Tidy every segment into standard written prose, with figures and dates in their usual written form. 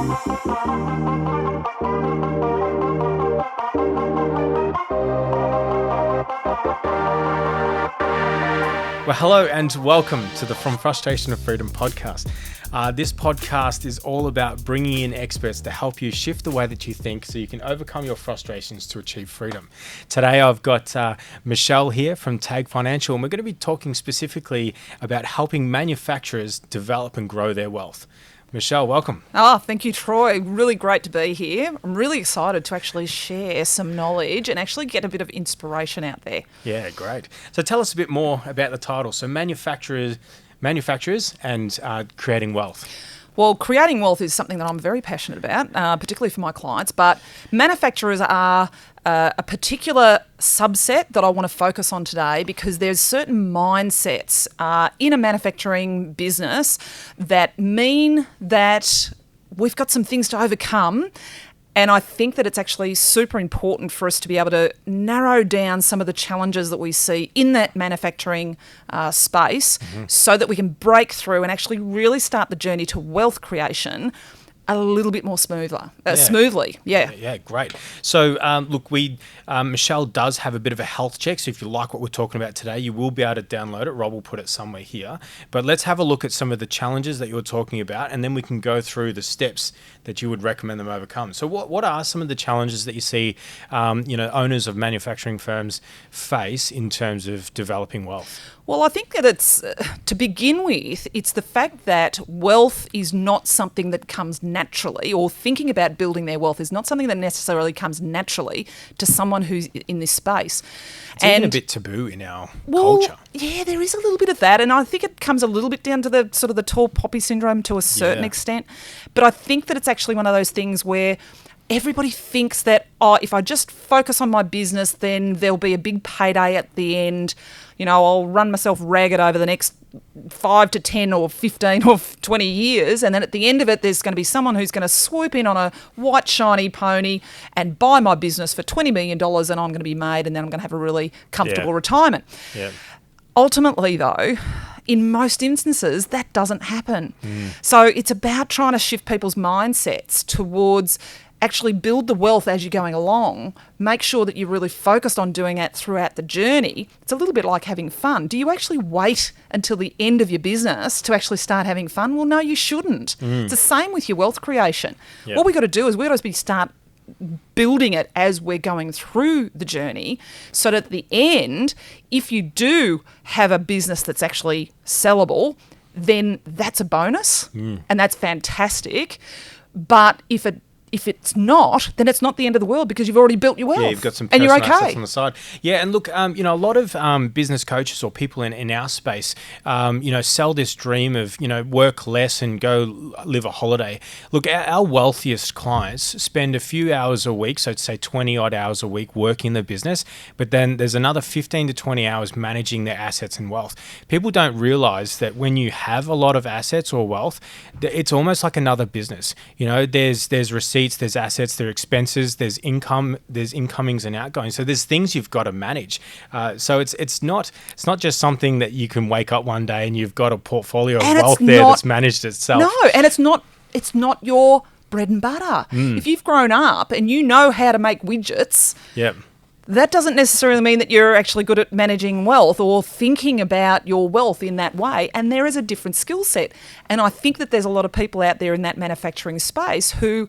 Well, hello and welcome to the From Frustration to Freedom podcast. This podcast is all about bringing in experts to help you shift the way that you think so you can overcome your frustrations to achieve freedom. Today, I've got Michelle here from Tag Financial, and we're going to be talking specifically about helping manufacturers develop and grow their wealth. Michelle, welcome. Oh, thank you, Troy. Really great to be here. I'm really excited to actually share some knowledge and actually get a bit of inspiration out there. Yeah, great. So tell us a bit more about the title. So manufacturers and creating wealth. Well, creating wealth is something that I'm very passionate about, particularly for my clients, but manufacturers are a particular subset that I want to focus on today because there's certain mindsets in a manufacturing business that mean that we've got some things to overcome. And I think that it's actually super important for us to be able to narrow down some of the challenges that we see in that manufacturing space so that we can break through and actually really start the journey to wealth creation a little bit more smoothly. Yeah, great. So, look, Michelle does have a bit of a health check. So if you like what we're talking about today, you will be able to download it. Rob will put it somewhere here. But let's have a look at some of the challenges that you're talking about, and then we can go through the steps that you would recommend them overcome. So what are some of the challenges that you see, owners of manufacturing firms face in terms of developing wealth? Well, I think that it's, to begin with, it's the fact that wealth is not something that comes naturally, or thinking about building their wealth is not something that necessarily comes naturally to someone who's in this space. It's even a bit taboo in our culture. Yeah, there is a little bit of that, and I think it comes a little bit down to the sort of the tall poppy syndrome to a certain extent. But I think that it's actually one of those things where everybody thinks that, if I just focus on my business, then there'll be a big payday at the end. You know, I'll run myself ragged over the next 5 to 10 or 15 or 20 years. And then at the end of it, there's going to be someone who's going to swoop in on a white, shiny pony and buy my business for $20 million, and I'm going to be made, and then I'm going to have a really comfortable retirement. Yeah. Ultimately, though, in most instances, that doesn't happen. So it's about trying to shift people's mindsets towards actually build the wealth as you're going along. Make sure that you're really focused on doing that throughout the journey. It's a little bit like having fun. Do you actually wait until the end of your business to actually start having fun? Well, no, you shouldn't. It's the same with your wealth creation. Yep. What we've got to do is we've got to start building it as we're going through the journey, so that at the end, if you do have a business that's actually sellable, then that's a bonus and that's fantastic. But if it's not, then it's not the end of the world because you've already built your wealth. Yeah, you've got some and you're personal okay assets on the side. Yeah, and look, a lot of business coaches or people in our space, sell this dream of, work less and go live a holiday. Look, our wealthiest clients spend a few hours a week, so to say 20 odd hours a week working the business, but then there's another 15 to 20 hours managing their assets and wealth. People don't realize that when you have a lot of assets or wealth, it's almost like another business. There's receipts, there's assets, there's expenses, there's income, there's incomings and outgoings. So there's things you've got to manage. So it's not just something that you can wake up one day and you've got a portfolio of wealth that's managed itself. No, and it's not your bread and butter. If you've grown up and you know how to make widgets, that doesn't necessarily mean that you're actually good at managing wealth or thinking about your wealth in that way. And there is a different skill set. And I think that there's a lot of people out there in that manufacturing space who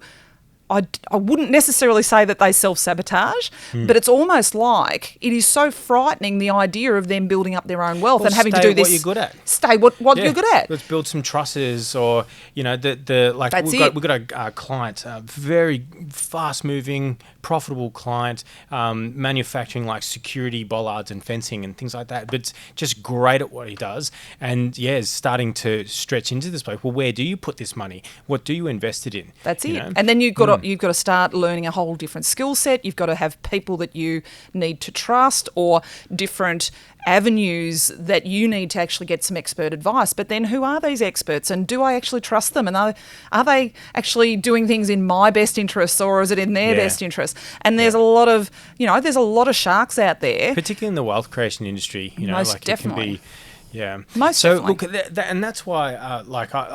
I wouldn't necessarily say that they self-sabotage, but it's almost like it is so frightening, the idea of them building up their own wealth and having to do this. What you're good at. Stay what you're good at. Let's build some trusses, or we've got a client, a very fast-moving, profitable client, manufacturing like security bollards and fencing and things like that. But it's just great at what he does, and is starting to stretch into this place. Well, where do you put this money? What do you invest it in? That's it. And then you've got to start learning a whole different skill set. You've got to have people that you need to trust, or different avenues that you need to actually get some expert advice. But then who are these experts, and do I actually trust them? And are they actually doing things in my best interests, or is it in their best interests? And there's a lot of, there's a lot of sharks out there. Particularly in the wealth creation industry, Most definitely. It can be, Yeah. Most so definitely. look, and that's why, I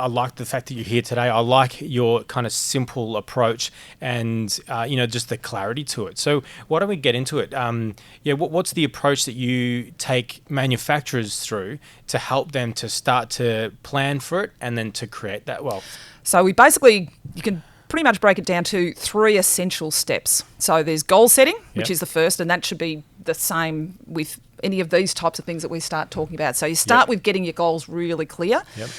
like the fact that you're here today. I like your kind of simple approach and just the clarity to it. So why don't we get into it? What's the approach that you take manufacturers through to help them to start to plan for it and then to create that wealth? So you can pretty much break it down to 3 essential steps. So there's goal setting, which is the first, and that should be the same with any of these types of things that we start talking about. So you start with getting your goals really clear. Yep.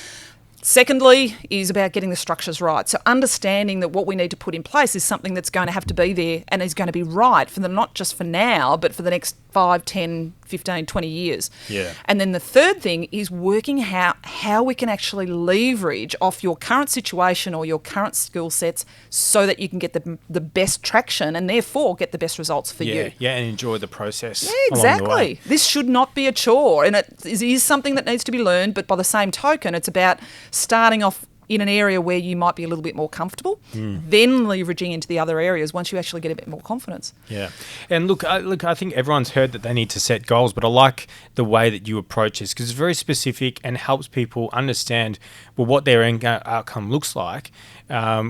Secondly is about getting the structures right. So understanding that what we need to put in place is something that's going to have to be there and is going to be right for them, not just for now, but for the next 5, 10, 15, 20 years. Yeah. And then the third thing is working how we can actually leverage off your current situation or your current skill sets so that you can get the best traction and therefore get the best results for you. Yeah, and enjoy the process. Yeah, along the way. exactly. This should not be a chore, and it is something that needs to be learned, but by the same token, it's about starting off in an area where you might be a little bit more comfortable, then leveraging into the other areas once you actually get a bit more confidence. Yeah. And look, I think everyone's heard that they need to set goals, but I like the way that you approach this because it's very specific and helps people understand what their end outcome looks like,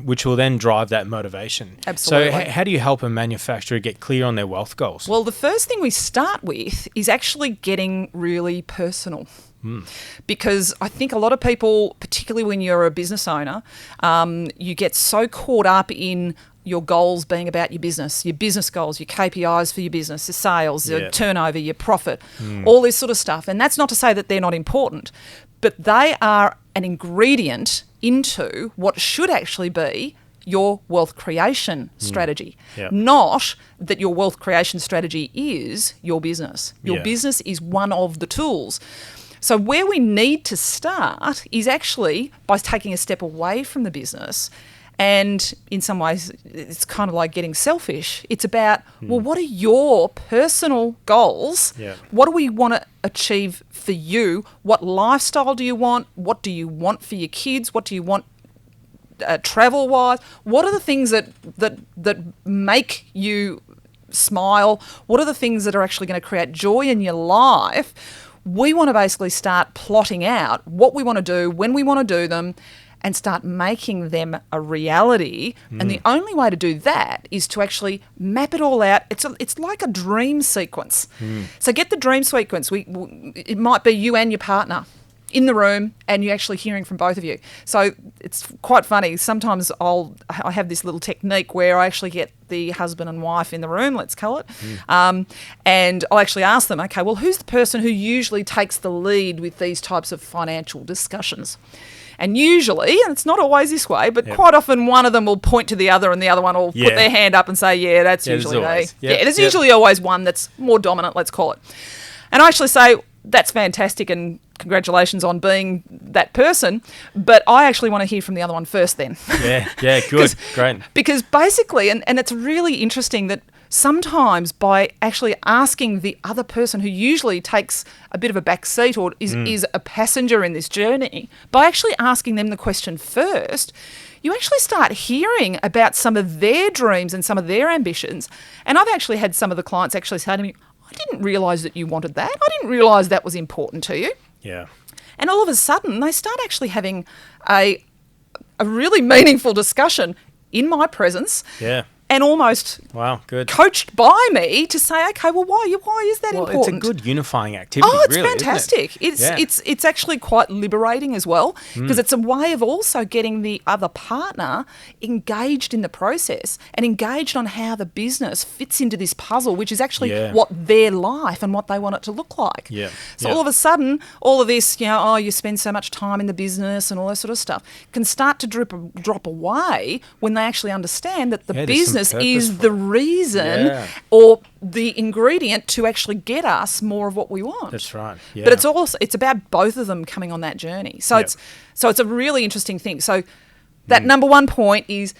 which will then drive that motivation. Absolutely. So how do you help a manufacturer get clear on their wealth goals? Well, the first thing we start with is actually getting really personal. Because I think a lot of people, particularly when you're a business owner, you get so caught up in your goals being about your business goals, your KPIs for your business, your sales, your turnover, your profit, all this sort of stuff. And that's not to say that they're not important, but they are an ingredient into what should actually be your wealth creation strategy. Not that your wealth creation strategy is your business. Your business is one of the tools. So where we need to start is actually by taking a step away from the business. And in some ways, it's kind of like getting selfish. It's about, well, what are your personal goals? What do we want to achieve for you? What lifestyle do you want? What do you want for your kids? What do you want travel-wise? What are the things that make you smile? What are the things that are actually going to create joy in your life? We want to basically start plotting out what we want to do, when we want to do them, and start making them a reality. And the only way to do that is to actually map it all out. It's like a dream sequence. So get the dream sequence. It might be you and your partner in the room and you're actually hearing from both of you. So it's quite funny. Sometimes I have this little technique where I actually get the husband and wife in the room, let's call it, and I'll actually ask them, okay, well, who's the person who usually takes the lead with these types of financial discussions? And usually, and it's not always this way, but quite often one of them will point to the other and the other one will put their hand up and say, yeah, that's usually me. There's usually always one that's more dominant, let's call it. And I actually say, that's fantastic and congratulations on being that person, but I actually want to hear from the other one first then. Good, great. Because basically, and it's really interesting that sometimes by actually asking the other person who usually takes a bit of a back seat or is a passenger in this journey, by actually asking them the question first, you actually start hearing about some of their dreams and some of their ambitions. And I've actually had some of the clients actually say to me, I didn't realise that you wanted that. I didn't realise that was important to you. Yeah. And all of a sudden, they start actually having a really meaningful discussion in my presence. Yeah. And almost coached by me to say, okay, well, why is that important? It's a good unifying activity. Oh, it's really, fantastic. Isn't it? It's actually quite liberating as well because it's a way of also getting the other partner engaged in the process and engaged on how the business fits into this puzzle, which is actually what their life and what they want it to look like. So all of a sudden, all of this, you spend so much time in the business and all that sort of stuff can start to drop away when they actually understand that the business is the reason or the ingredient to actually get us more of what we want. That's right. Yeah. But it's about both of them coming on that journey. So it's a really interesting thing. So that number one point is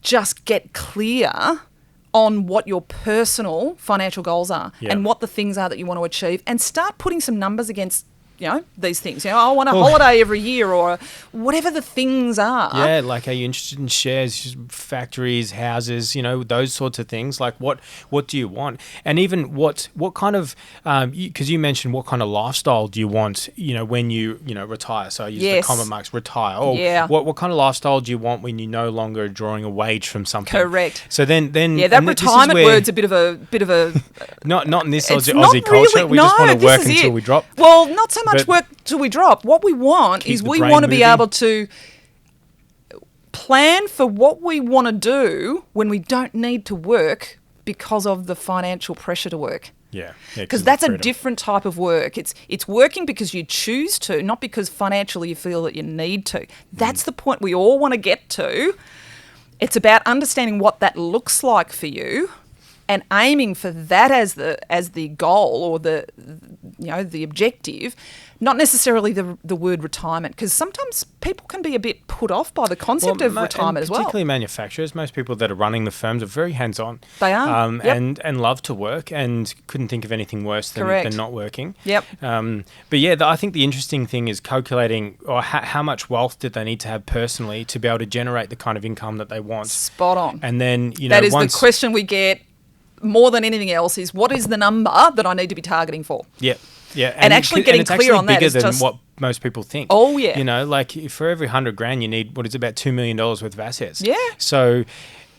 just get clear on what your personal financial goals are and what the things are that you want to achieve and start putting some numbers against these things. I want a holiday every year or whatever the things are. Yeah, like are you interested in shares, factories, houses, those sorts of things? Like what do you want? And even what kind of, because you mentioned what kind of lifestyle do you want, when you, retire? So I use the common marks, retire. Or what kind of lifestyle do you want when you're no longer drawing a wage from something? Correct. So then that retirement word's a bit of a not in this Aussie culture. We just want to work until we drop. Well, not so much work till we drop. What we want is we want to be able to plan for what we want to do when we don't need to work because of the financial pressure to work. Yeah, because that's a different type of work. It's working because you choose to, not because financially you feel that you need to. That's the point we all want to get to. It's about understanding what that looks like for you and aiming for that as the goal or the objective, not necessarily the word retirement, because sometimes people can be a bit put off by the concept of retirement as well. Particularly manufacturers, most people that are running the firms are very hands-on. They are, and love to work and couldn't think of anything worse than not working. Yep. But yeah, I think the interesting thing is calculating or how much wealth did they need to have personally to be able to generate the kind of income that they want. Spot on. And then that is the question we get more than anything else is what is the number that I need to be targeting for? Yeah. Yeah, and actually getting clear on that is bigger than what most people think. Oh yeah, like for every $100,000 you need what is about $2 million worth of assets. Yeah. So,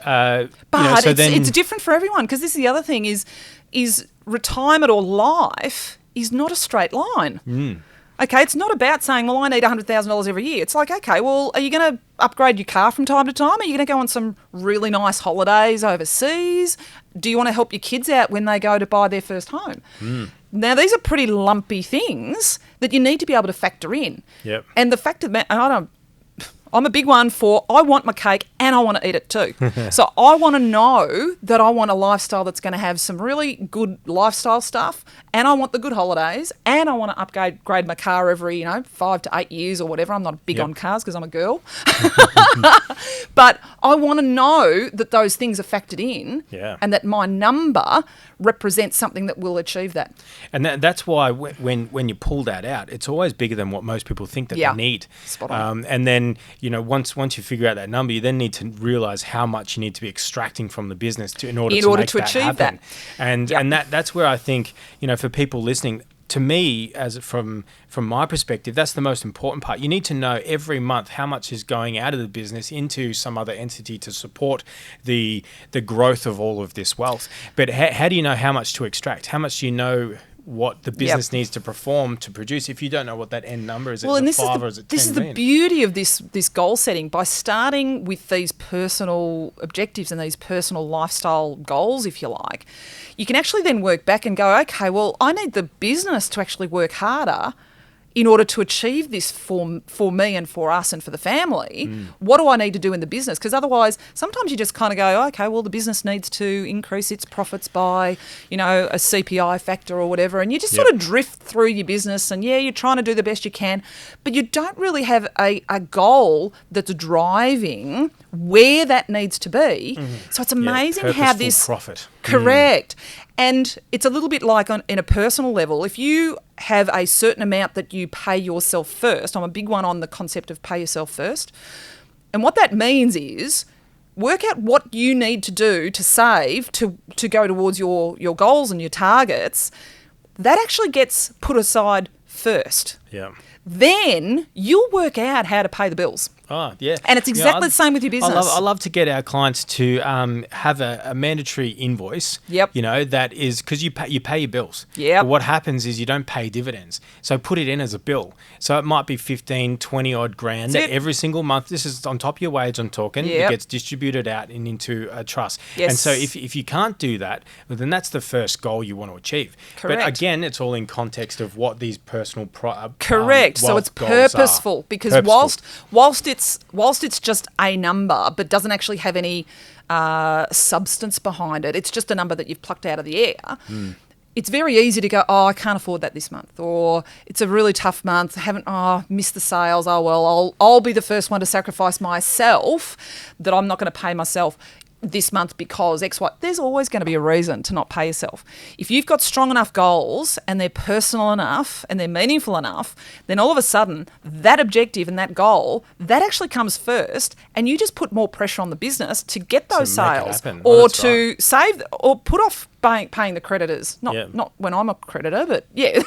but it's different for everyone, because this is the other thing is retirement or life is not a straight line. Okay, it's not about saying, well, I need $100,000 every year. It's like, okay, well, are you going to upgrade your car from time to time? Are you going to go on some really nice holidays overseas? Do you want to help your kids out when they go to buy their first home? Now, these are pretty lumpy things that you need to be able to factor in. Yep. And the fact of I'm a big one for I want my cake and I want to eat it too. So I want to know that I want a lifestyle that's going to have some really good lifestyle stuff, and I want the good holidays, and I want to upgrade my car every 5 to 8 years or whatever. I'm not big on cars because I'm a girl. But I want to know that those things are factored in, and that my number represents something that will achieve that. And that's why when you pull that out, it's always bigger than what most people think that they need. Spot on. And then once you figure out that number, you then need to realize how much you need to be extracting from the business in order to achieve that. And that's where I think for people listening, to me, as from my perspective, that's the most important part. You need to know every month how much is going out of the business into some other entity to support the growth of all of this wealth. But how do you know how much to extract? How much do you know what the business needs to perform to produce if you don't know what that end number is? Well, and this is the beauty of this goal setting. By starting with these personal objectives and these personal lifestyle goals, if you like, you can actually then work back and go, okay, well, I need the business to actually work harder in order to achieve this for me and for us and for the family. What do I need to do in the business? Because otherwise, sometimes you just kind of go, okay, well, the business needs to increase its profits by, a CPI factor or whatever, and you just sort of drift through your business, and you're trying to do the best you can, but you don't really have a goal that's driving where that needs to be. So it's amazing how this profit. Correct. And it's a little bit like in a personal level. If you have a certain amount that you pay yourself first, I'm a big one on the concept of pay yourself first. And what that means is work out what you need to do to save to go towards your goals and your targets. That actually gets put aside first. Yeah. Then you'll work out how to pay the bills. Oh, yeah. And it's exactly the same with your business. I love to get our clients to have a mandatory invoice. Yep. That is because you pay your bills. Yep. But what happens is you don't pay dividends. So put it in as a bill. So it might be 15, 20 odd grand every single month. This is on top of your wage I'm talking. Yep. It gets distributed out and into a trust. Yes. And so if you can't do that, well, then that's the first goal you want to achieve. Correct. But again, it's all in context of what these personal Correct. So it's purposeful because whilst it's just a number but doesn't actually have any substance behind it, it's just a number that you've plucked out of the air. It's very easy to go, I can't afford that this month, or it's a really tough month, missed the sales, I'll be the first one to sacrifice myself, that I'm not going to pay myself. this month because X, Y. There's always going to be a reason to not pay yourself. If you've got strong enough goals and they're personal enough and they're meaningful enough, then all of a sudden that objective and that goal, that actually comes first, and you just put more pressure on the business to get those sales or to save or put off paying the creditors. Not when I'm a creditor, but yeah.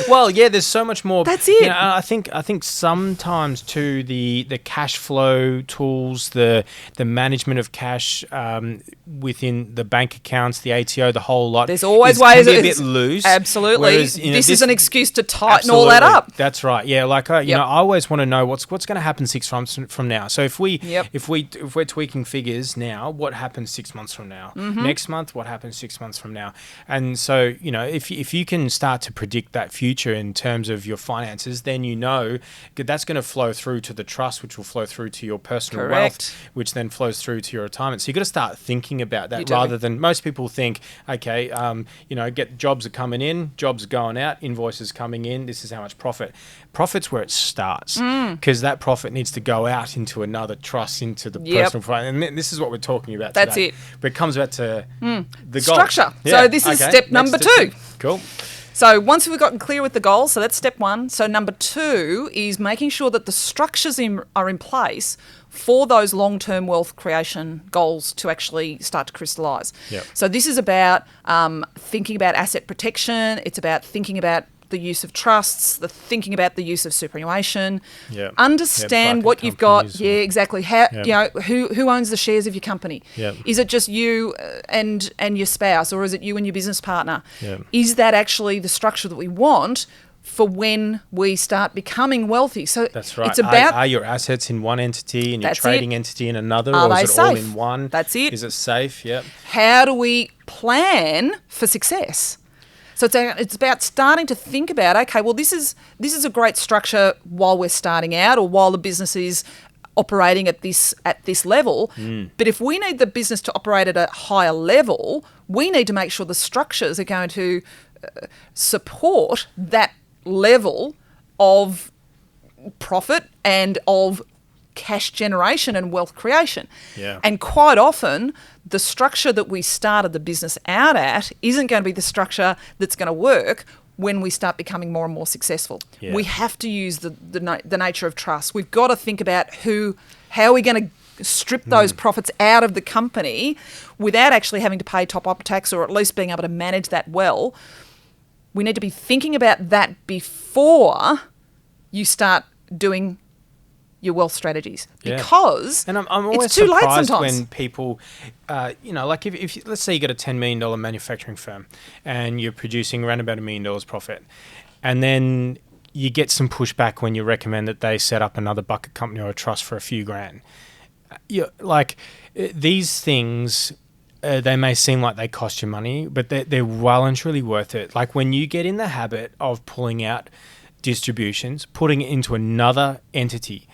Well, yeah, there's so much more. That's it. You know, I think sometimes too the cash flow tools, the management of cash within the bank accounts, the ATO, the whole lot. There's always can ways be a bit loose. Absolutely. Whereas, this is an excuse to tighten all that up. That's right. Yeah, like you know, I always want to know what's going to happen 6 months from now. So if we're tweaking figures now, what happens 6 months from now? Next month, what happens 6 months from now? And so, you know, if you can start to predict that future in terms of your finances, then you know that's going to flow through to the trust, which will flow through to your personal wealth, which then flows through to your retirement. So you've got to start thinking about that rather than most people think, okay, you know, get jobs are coming in, jobs are going out, invoices coming in, this is how much profit. Profit's where it starts, because that profit needs to go out into another trust, into the personal finance. And this is what we're talking about today. That's it. But it comes back to the goal. Structure. Yeah. So this is step number 2. Cool. So once we've gotten clear with the goals, so that's step 1. So number 2 is making sure that the structures are in place for those long-term wealth creation goals to actually start to crystallise. Yep. So this is about thinking about asset protection. It's about thinking about the use of trusts, thinking about the use of superannuation. Yep. Understand what you've got. Yeah, exactly. How you know who owns the shares of your company? Yep. Is it just you and your spouse, or is it you and your business partner? Yep. Is that actually the structure that we want for when we start becoming wealthy? So that's right. It's about are your assets in one entity and your trading entity in another, or is it safe? all in one? That's it. Is it safe? Yep. How do we plan for success? So it's about starting to think about, okay, well, this is a great structure while we're starting out or while the business is operating at this level. But if we need the business to operate at a higher level, we need to make sure the structures are going to support that level of profit and of cash generation and wealth creation. Yeah. And quite often, the structure that we started the business out at isn't going to be the structure that's going to work when we start becoming more and more successful. Yeah. We have to use the nature of trust. We've got to think about how are we going to strip those profits out of the company without actually having to pay top-up tax, or at least being able to manage that well. We need to be thinking about that before you start doing your wealth strategies, because and I'm always it's too late sometimes. When people, you know, like if let's say you got a $10 million manufacturing firm and you're producing around about $1 million profit, and then you get some pushback when you recommend that they set up another bucket company or a trust for a few grand. Like these things, they may seem like they cost you money, but they're well and truly worth it. Like when you get in the habit of pulling out distributions, putting it into another entity,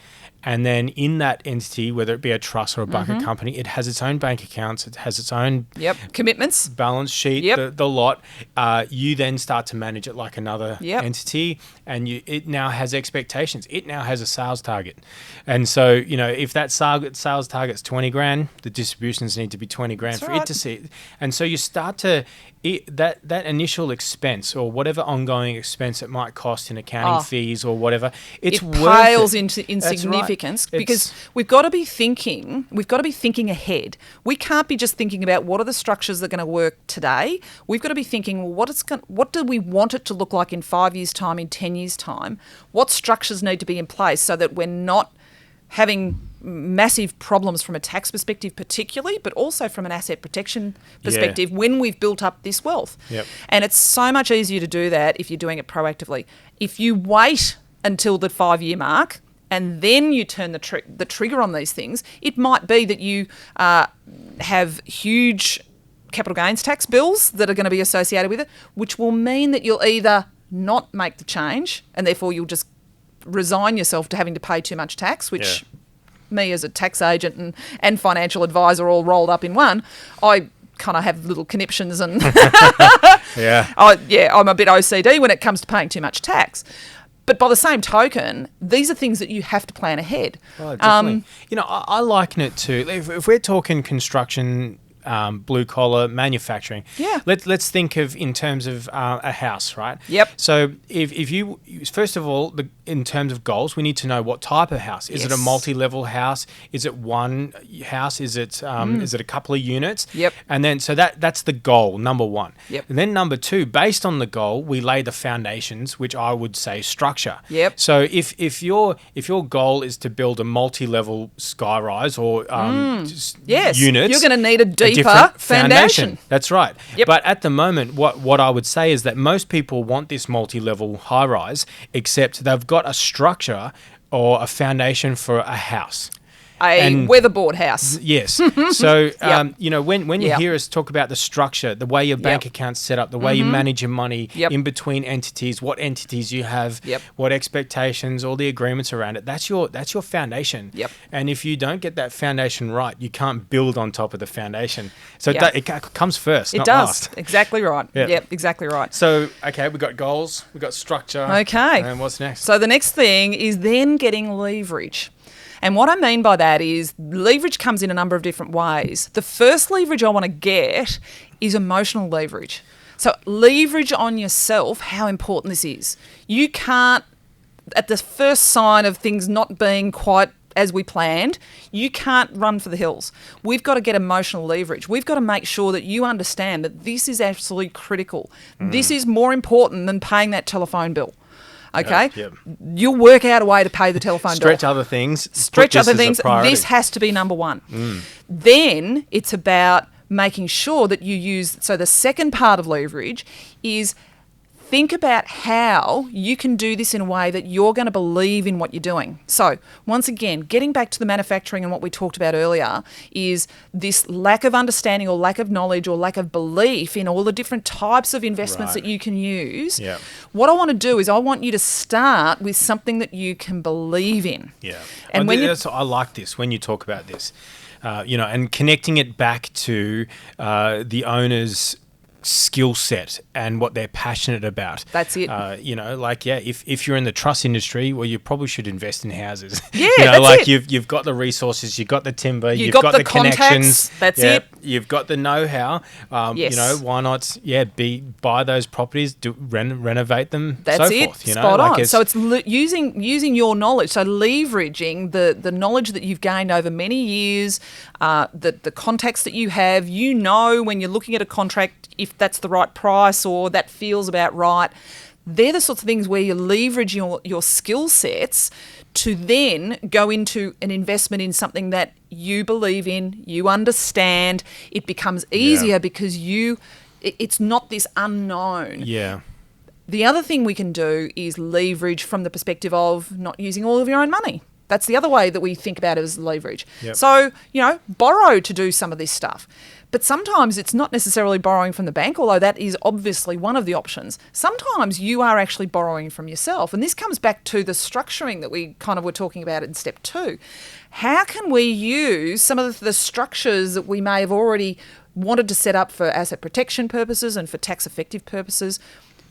and then in that entity, whether it be a trust or a bucket company, it has its own bank accounts, it has its own commitments, balance sheet, the lot. You then start to manage it like another entity, and it now has expectations. It now has a sales target. And so, you know, if that sales target's 20 grand, the distributions need to be 20 grand for it to see it. And so you start to, that initial expense or whatever ongoing expense it might cost in accounting fees or whatever, it pales into insignificance because we've got to be thinking ahead. We can't be just thinking about what are the structures that are going to work today. We've got to be thinking, well, what do we want it to look like in 5 years' time, in 10 years' time? What structures need to be in place so that we're not having massive problems from a tax perspective particularly, but also from an asset protection perspective when we've built up this wealth. Yep. And it's so much easier to do that if you're doing it proactively. If you wait until the 5-year mark and then you turn the trigger on these things, it might be that you have huge capital gains tax bills that are going to be associated with it, which will mean that you'll either not make the change and therefore you'll just resign yourself to having to pay too much tax, which me as a tax agent and financial advisor all rolled up in one, I kind of have little conniptions and I'm a bit OCD when it comes to paying too much tax. But by the same token, these are things that you have to plan ahead. Oh, definitely. I liken it to, if we're talking construction, blue collar manufacturing. Yeah. Let's think of in terms of a house, right? Yep. So if you first of all, in terms of goals, we need to know what type of house. Is it a multi-level house? Is it one house? Is it a couple of units? Yep. And then so that's the goal, number one. Yep. And then number two, based on the goal, we lay the foundations, which I would say structure. Yep. So if your goal is to build a multi-level skyrise or Yes, units, you're going to need a deeper different foundation. That's right. Yep. But at the moment, what I would say is that most people want this multi-level high-rise, except they've got a structure or a foundation for a house. A weatherboard house. Yes. So, when you Yep. hear us talk about the structure, the way your bank Yep. account's set up, the way you manage your money Yep. in between entities, what entities you have, Yep. what expectations, all the agreements around it, that's your foundation. Yep. And if you don't get that foundation right, you can't build on top of the foundation. So Yep. it comes first, It not does. last. Exactly right. Yep. Yep, exactly right. So, okay, we've got goals, we've got structure. Okay. And what's next? So the next thing is then getting leverage. And what I mean by that is leverage comes in a number of different ways. The first leverage I want to get is emotional leverage. So leverage on yourself, how important this is. You can't, at the first sign of things not being quite as we planned, you can't run for the hills. We've got to get emotional leverage. We've got to make sure that you understand that this is absolutely critical. This is more important than paying that telephone bill. Okay? Yep. You'll work out a way to pay the telephone bill. Stretch other things. Stretch put this other as a things. priority. This has to be number one. Then it's about making sure that you use. So the second part of leverage is think about how you can do this in a way that you're going to believe in what you're doing. So once again, getting back to the manufacturing and what we talked about earlier is this lack of understanding or lack of knowledge or lack of belief in all the different types of investments Right. that you can use. Yeah. What I want to do is I want you to start with something that you can believe in. Yeah. And when you I like this when you talk about this, and connecting it back to the owner's skill set and what they're passionate about. That's it. If you're in the truss industry, well, you probably should invest in houses. Yeah, that's it. You've got the resources, you've got the timber, you've got got the the contacts, connections. that's it. You've got the know-how. Yes. Why not? Buy those properties, renovate them. That's so it. forth. Spot on. So it's using your knowledge. So leveraging the knowledge that you've gained over many years, the contacts that you have. You know when you're looking at a contract if that's the right price or that feels about right. They're the sorts of things where you leverage your skill sets to then go into an investment in something that you believe in, you understand. It becomes easier because it's not this unknown. Yeah. The other thing we can do is leverage from the perspective of not using all of your own money. That's the other way that we think about it as leverage. Yep. So, borrow to do some of this stuff. But sometimes it's not necessarily borrowing from the bank, although that is obviously one of the options. Sometimes you are actually borrowing from yourself. And this comes back to the structuring that we kind of were talking about in step 2. How can we use some of the structures that we may have already wanted to set up for asset protection purposes and for tax effective purposes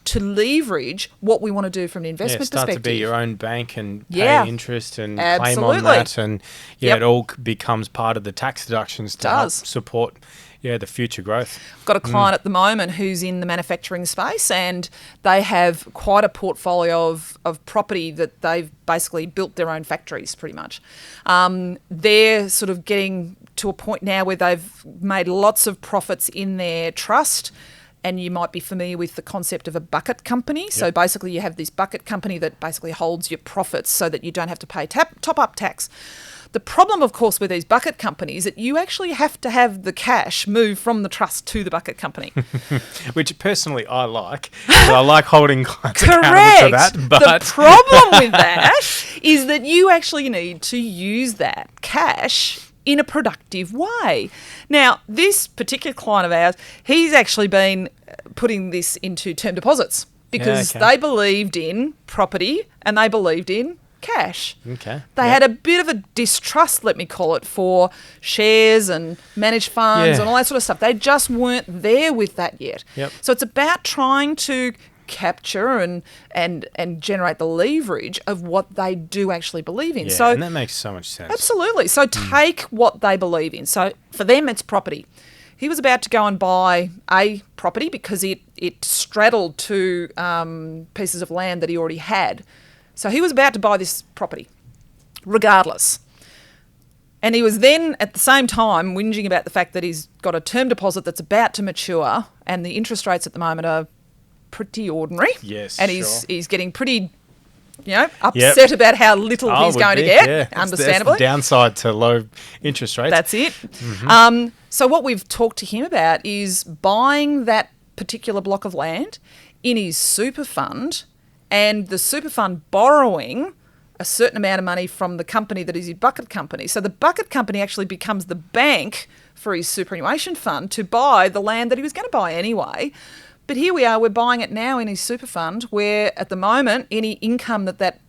to leverage what we want to do from an investment start perspective? to be your own bank and pay interest and claim Absolutely. on that. And Yep. it all becomes part of the tax deductions to help support the future growth. I've got a client at the moment who's in the manufacturing space, and they have quite a portfolio of property that they've basically built their own factories pretty much. They're sort of getting to a point now where they've made lots of profits in their trust. And you might be familiar with the concept of a bucket company. Yep. So basically you have this bucket company that basically holds your profits so that you don't have to pay top-up tax. The problem, of course, with these bucket companies is that you actually have to have the cash move from the trust to the bucket company. Which personally I like. So I like holding clients Correct. accountable to that. But the problem with that is that you actually need to use that cash in a productive way. Now, this particular client of ours, he's actually been putting this into term deposits because they believed in property and they believed in cash. Okay. They had a bit of a distrust, let me call it, for shares and managed funds and all that sort of stuff. They just weren't there with that yet. Yep. So it's about trying to capture and generate the leverage of what they do actually believe in. Yeah, So and that makes so much sense. absolutely. So take what they believe in. So for them, it's property. He was about to go and buy a property because it straddled two pieces of land that he already had. So he was about to buy this property, regardless. And he was then, at the same time, whinging about the fact that he's got a term deposit that's about to mature and the interest rates at the moment are pretty ordinary. Yes, and sure. he's getting pretty, upset about how little he's going to get, understandably. That's the downside to low interest rates. That's it. So what we've talked to him about is buying that particular block of land in his super fund and the super fund borrowing a certain amount of money from the company that is his bucket company. So the bucket company actually becomes the bank for his superannuation fund to buy the land that he was going to buy anyway. But here we are, we're buying it now in his super fund where at the moment any income that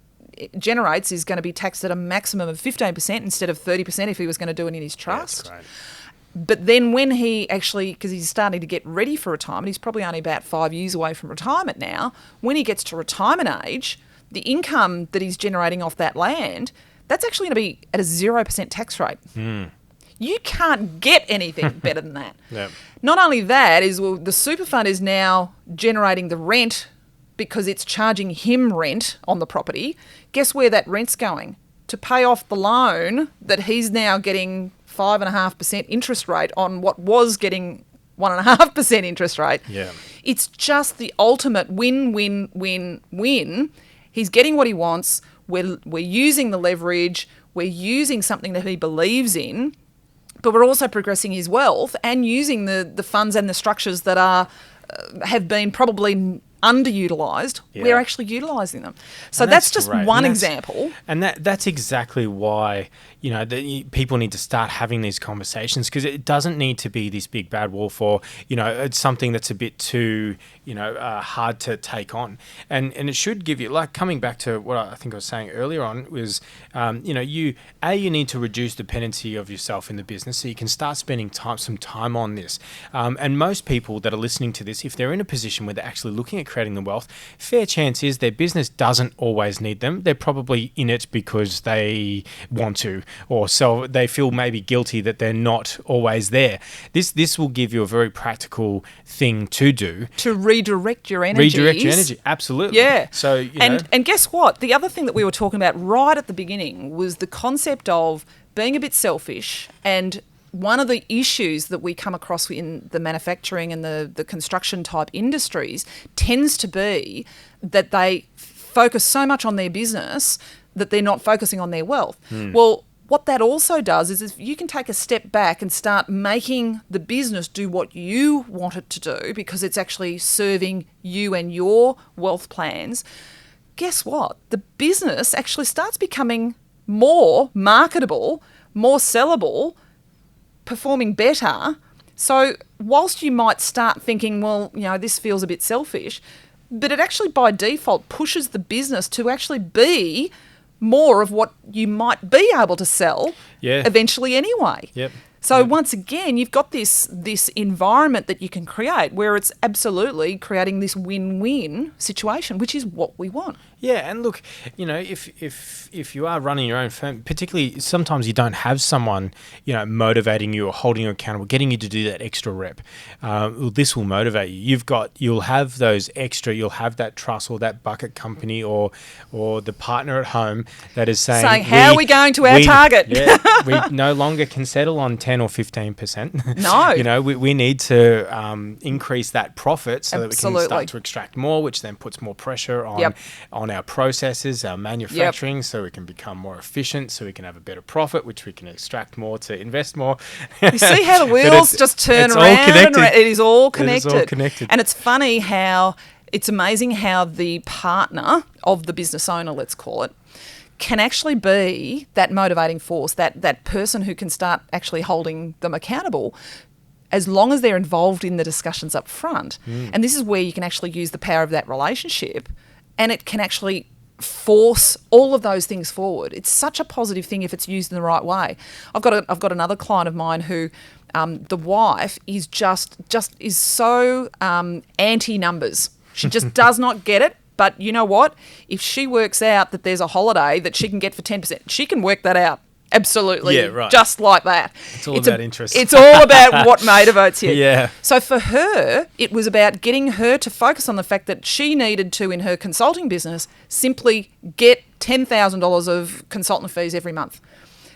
generates is going to be taxed at a maximum of 15% instead of 30% if he was going to do it in his trust. That's great. But then when he actually, because he's starting to get ready for retirement, he's probably only about 5 years away from retirement now, when he gets to retirement age, the income that he's generating off that land, that's actually going to be at a 0% tax rate. You can't get anything better than that. Yep. Not only that, the super fund is now generating the rent because it's charging him rent on the property. Guess where that rent's going? To pay off the loan that he's now getting 5.5% interest rate on what was getting 1.5% interest rate. Yeah. It's just the ultimate win, win, win, win. He's getting what he wants. We're using the leverage. We're using something that he believes in, but we're also progressing his wealth and using the funds and the structures that have been probably underutilised. Yeah. We're actually utilising them. So And that's just great. one And example. And that's exactly why, people need to start having these conversations, because it doesn't need to be this big bad wolf or, it's something that's a bit too, hard to take on. And it should give you, like coming back to what I think I was saying earlier on was, you need to reduce dependency of yourself in the business so you can start spending some time on this. And most people that are listening to this, if they're in a position where they're actually looking at creating the wealth, fair chance is their business doesn't always need them. They're probably in it because they want to, or so they feel maybe guilty that they're not always there. This will give you a very practical thing to do. To redirect your energies. Redirect your energy, absolutely. Yeah. So, and guess what? The other thing that we were talking about right at the beginning was the concept of being a bit selfish. And one of the issues that we come across in the manufacturing and the construction type industries tends to be that they focus so much on their business that they're not focusing on their wealth. Well, what that also does is if you can take a step back and start making the business do what you want it to do because it's actually serving you and your wealth plans, guess what? The business actually starts becoming more marketable, more sellable, performing better. So whilst you might start thinking, well, this feels a bit selfish, but it actually by default pushes the business to actually be more of what you might be able to sell eventually anyway. Yep. So once again, you've got this environment that you can create where it's absolutely creating this win-win situation, which is what we want. Yeah, and look, if you are running your own firm, particularly sometimes you don't have someone, motivating you or holding you accountable, getting you to do that extra rep. This will motivate you. You'll have those extra, you'll have that trust or that bucket company or the partner at home that is saying, how are we going to our target? Yeah, we no longer can settle on 10 or 15%. No. We need to increase that profit so that we can Absolutely. start to extract more, which then puts more pressure on our processes, our manufacturing, so we can become more efficient, so we can have a better profit, which we can extract more to invest more. You see how the wheels just turn around? It is all connected. It is all connected. And it's funny how, it's amazing how the partner of the business owner, let's call it, can actually be that motivating force, that person who can start actually holding them accountable as long as they're involved in the discussions up front. And this is where you can actually use the power of that relationship, and it can actually force all of those things forward. It's such a positive thing if it's used in the right way. I've got another client of mine who the wife is just is so anti numbers. She just does not get it. But you know what? If she works out that there's a holiday that she can get for 10%, she can work that out. Absolutely. Yeah, right. Just like that. It's all about interest. It's all about what motivates you. Yeah. So for her, it was about getting her to focus on the fact that she needed to, in her consulting business, simply get $10,000 of consultant fees every month.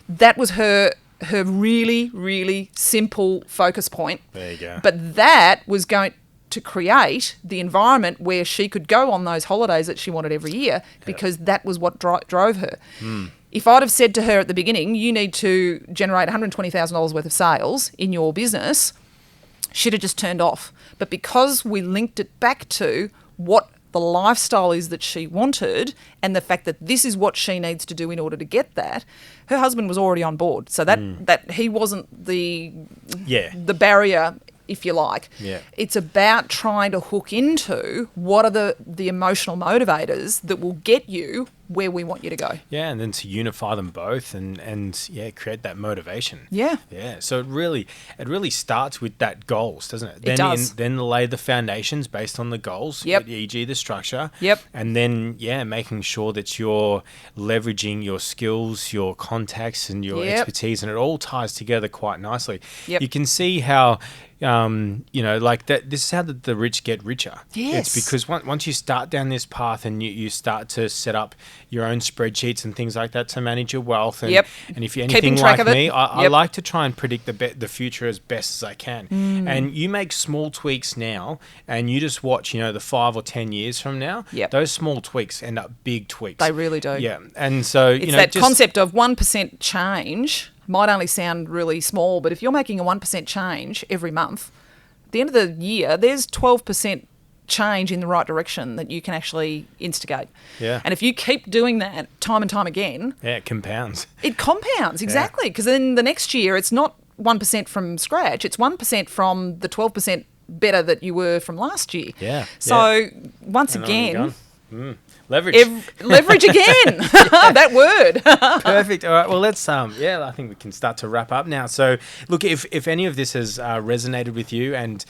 That was her really, really simple focus point. There you go. But that was going to create the environment where she could go on those holidays that she wanted every year, because that was what drove her. If I'd have said to her at the beginning, you need to generate $120,000 worth of sales in your business, she'd have just turned off. But because we linked it back to what the lifestyle is that she wanted, and the fact that this is what she needs to do in order to get that, her husband was already on board. So that he wasn't the barrier, if you like. Yeah. It's about trying to hook into what are the emotional motivators that will get you where we want you to go. Yeah, and then to unify them both and create that motivation. Yeah. Yeah. So it really starts with that goals, doesn't it? It does. Then lay the foundations based on the goals, Yep. e.g. the structure. Yep. And then, making sure that you're leveraging your skills, your contacts and your Yep. expertise, and it all ties together quite nicely. Yep. You can see how like that. This is how the rich get richer. Yes. It's because once you start down this path and you start to set up your own spreadsheets and things like that to manage your wealth. And, Yep. and if you're Keeping anything track like of it. me, I Yep. like to try and predict the future as best as I can. And you make small tweaks now, and you just watch, the 5 or 10 years from now, Yep. those small tweaks end up big tweaks. They really do. Yeah. And so, It's that concept of 1% change might only sound really small, but if you're making a 1% change every month, at the end of the year, there's 12% change in the right direction that you can actually instigate. Yeah. And if you keep doing that time and time again, it compounds. it compounds, exactly. Because then the next year, it's not 1% from scratch, it's 1% from the 12% better that you were from last year. Yeah. So once And on you again, go. Leverage. leverage again. That word. Perfect. All right. Well, let's I think we can start to wrap up now. So, look, if any of this has resonated with you, and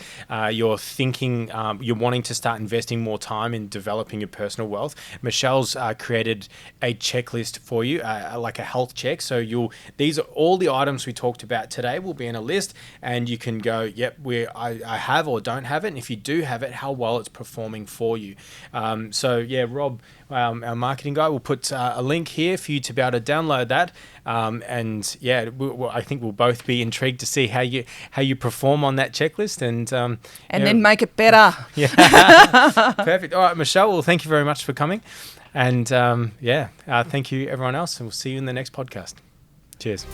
you're thinking you're wanting to start investing more time in developing your personal wealth, Michelle's created a checklist for you, like a health check. So these are all the items we talked about today will be in a list, and you can go, yep, I have or don't have it, and if you do have it, how well it's performing for you. Rob, our marketing guy, will put a link here for you to be able to download that. I think we'll both be intrigued to see how you perform on that checklist, and then make it better. Yeah, perfect. All right, Michelle. Well, thank you very much for coming, and thank you everyone else, and we'll see you in the next podcast. Cheers.